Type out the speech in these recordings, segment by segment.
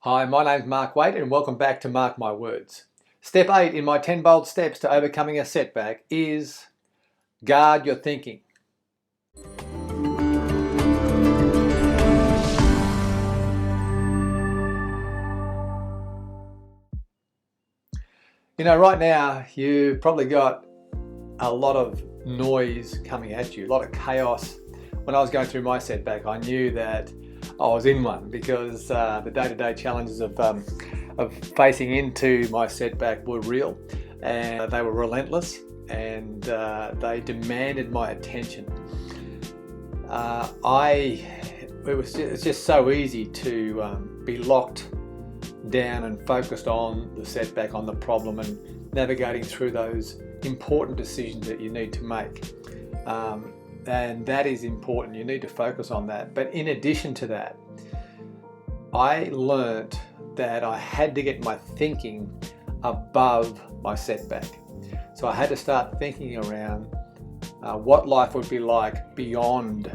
Hi, my name's Mark Waite and welcome back to Mark My Words. Step 8 in my 10 bold steps to overcoming a setback is guard your thinking. Right now you've probably got a lot of noise coming at you, a lot of chaos. When I was going through my setback, I knew that I was in one because the day-to-day challenges of facing into my setback were real, and they were relentless, and they demanded my attention. It's just so easy to be locked down and focused on the setback, on the problem, and navigating through those important decisions that you need to make. And that is important. You need to focus on that. But in addition to that, I learnt that I had to get my thinking above my setback. So I had to start thinking around what life would be like beyond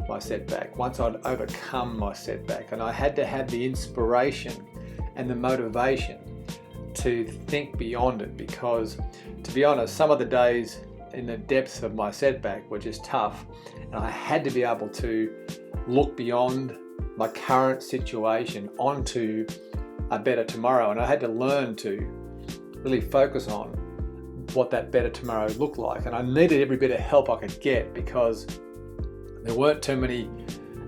my setback, once I'd overcome my setback. And I had to have the inspiration and the motivation to think beyond it, because to be honest, some of the days in the depths of my setback were just tough, and I had to be able to look beyond my current situation onto a better tomorrow. And I had to learn to really focus on what that better tomorrow looked like. And I needed every bit of help I could get, because there weren't too many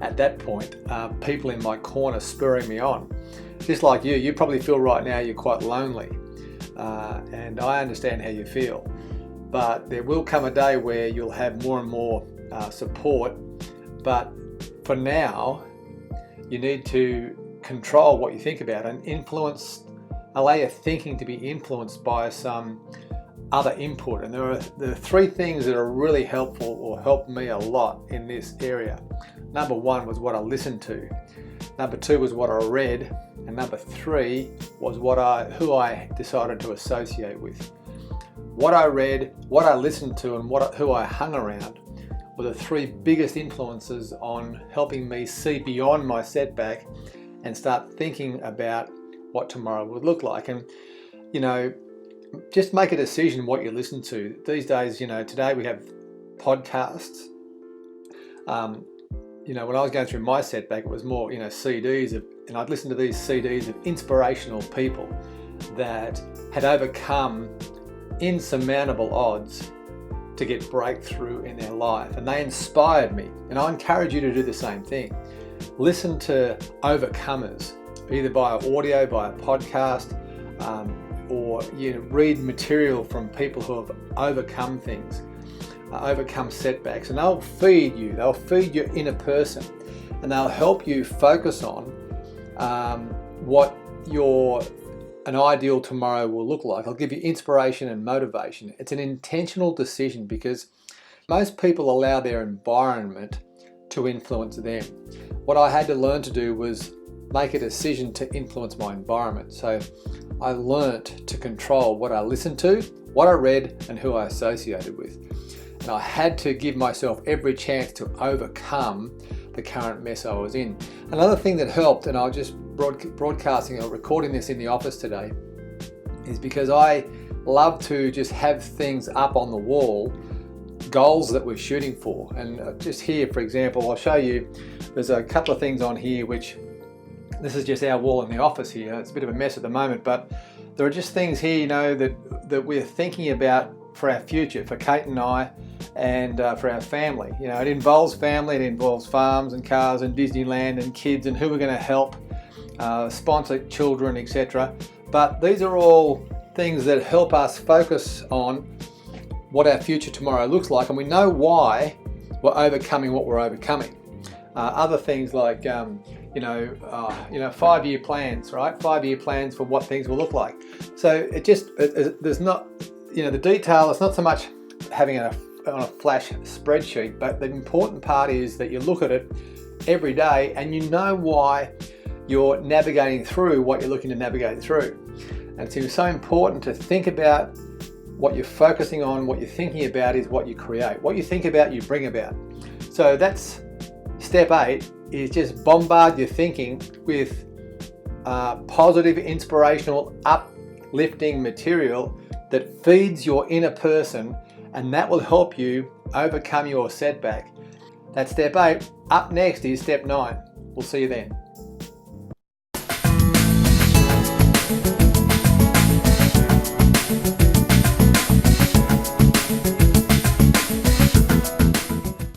at that point people in my corner spurring me on. Just like you probably feel right now you're quite lonely, and I understand how you feel. But there will come a day where you'll have more and more support. But for now, you need to control what you think about and allow your thinking to be influenced by some other input. And there are three things that are really helpful, or helped me a lot in this area. Number one was what I listened to. Number two was what I read. And number three was who I decided to associate with. What I read, what I listened to, and who I hung around were the three biggest influences on helping me see beyond my setback and start thinking about what tomorrow would look like. And, just make a decision what you listen to. These days, today we have podcasts. When I was going through my setback, it was more, CDs and I'd listen to these CDs of inspirational people that had overcome insurmountable odds to get breakthrough in their life, and they inspired me. And I encourage you to do the same thing. Listen to overcomers, either via audio, via podcast, or read material from people who have overcome things, overcome setbacks, and they'll feed your inner person, and they'll help you focus on what an ideal tomorrow will look like. I'll give you inspiration and motivation. It's an intentional decision, because most people allow their environment to influence them. What I had to learn to do was make a decision to influence my environment. So I learnt to control what I listened to, what I read, and who I associated with. And I had to give myself every chance to overcome the current mess I was in. Another thing that helped, and I was just broadcasting or recording this in the office today, is because I love to just have things up on the wall, goals that we're shooting for. And just here, for example, I'll show you, there's a couple of things on here which, this is just our wall in the office here. It's a bit of a mess at the moment, but there are just things here, that we're thinking about for our future, for Kate and I, and for our family. It involves family, it involves farms and cars and Disneyland and kids and who we're going to help, sponsor children, etc. But these are all things that help us focus on what our future tomorrow looks like, and we know why we're overcoming what we're overcoming. Other things like 5-year plans, right? 5-year plans for what things will look like. So there's not, the detail. It's not so much having it on a flash spreadsheet, but the important part is that you look at it every day and you know why you're navigating through what you're looking to navigate through. And it's so important to think about what you're focusing on. What you're thinking about is what you create. What you think about, you bring about. So that's step 8, is just bombard your thinking with positive, inspirational, uplifting material that feeds your inner person, and that will help you overcome your setback. That's step 8. Up next is step 9. We'll see you then.